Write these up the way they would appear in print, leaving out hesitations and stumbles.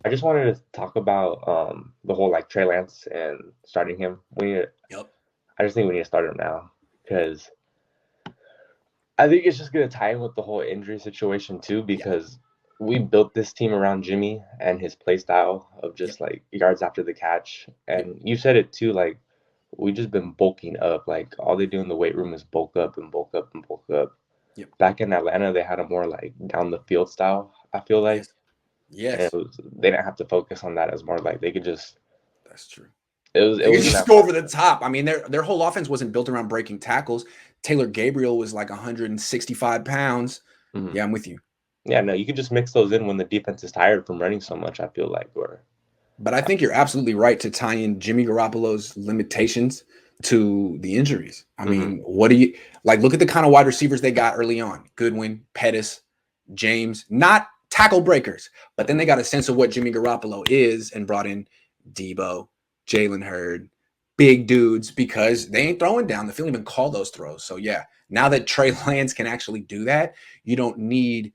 I just wanted to talk about the whole like Trey Lance and starting him. Yep. I just think we need to start him now because I think it's just gonna tie in with the whole injury situation too Yeah. because we built this team around Jimmy and his play style of Yep. just like yards after the catch. Yep. And you said it too, like we just been bulking up. Like all they do in the weight room is bulk up and bulk up and bulk up. Yep. Back in Atlanta, they had a more like down the field style. I feel like, Yes. and Yes. they didn't have to focus on that as more like they could just. That's true. It They could wasn't just that go far. over the top. I mean, their whole offense wasn't built around breaking tackles. Taylor Gabriel was like 165 pounds. Mhm. Yeah, I'm with you. Yeah, no, you could just mix those in when the defense is tired from running so much. I feel like, or But I think you're absolutely right to tie in Jimmy Garoppolo's limitations to the injuries. I hmm mean, what do you like? Look at the kind of wide receivers they got early on: Goodwin, Pettis, James. Not tackle breakers, but then they got a sense of what Jimmy Garoppolo is and brought in Debo, Jalen Hurd, big dudes because they ain't throwing down the field, even call those throws. So yeah, now that Trey Lance can actually do that, you don't need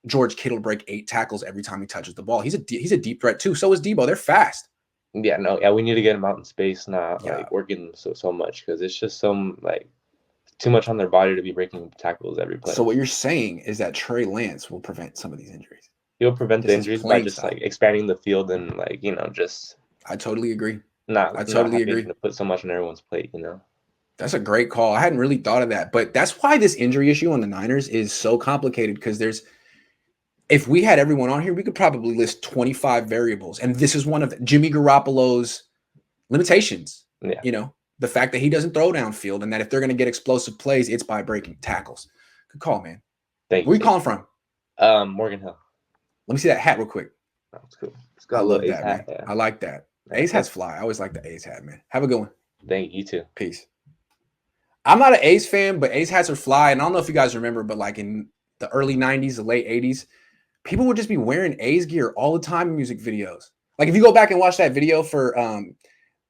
George Kittle break 8 tackles every time he touches the ball. He's a deep threat too. So is Debo. They're fast. yeah, no, yeah, we need to get them out in space, not Yeah. like working so much because it's just some like too much on their body to be breaking tackles every So play. what you're saying is that Trey Lance will prevent some of these injuries. He'll prevent the Just his injuries by playing just like style. expanding the field and like just I totally agree. I not totally having agree. to put so much on everyone's plate. That's a great call. I hadn't really thought of that, but that's why this injury issue on the Niners is so complicated because if we had everyone on here, we could probably list 25 variables. And this is one of Jimmy Garoppolo's limitations. Yeah, You know, the fact that he doesn't throw downfield and that if they're going to get explosive plays, it's by breaking tackles. Good call, man. thank you, Where are you thank calling from? you. Morgan Hill, Let me see that hat real quick. that's cool. It's I got a little love ace that, hat. man. Yeah, I like that. yeah, Ace hats fly. I always like the Ace hat, man. Have a good one. thank you too. Peace. I'm not an Ace fan, but Ace hats are fly. And I don't know if you guys remember, but like in the early 90s, the late 80s, people would just be wearing A's gear all the time in music videos. Like if you go back and watch that video for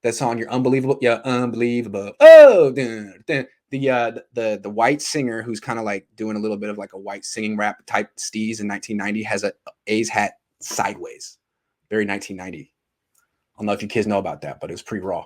that song, "You're Unbelievable," yeah, unbelievable. Oh, dun, dun, the white singer who's kind of like doing a little bit of like a white singing rap type steez in 1990 has a A's hat sideways, very 1990. I don't know if you kids know about that, but it was pretty raw.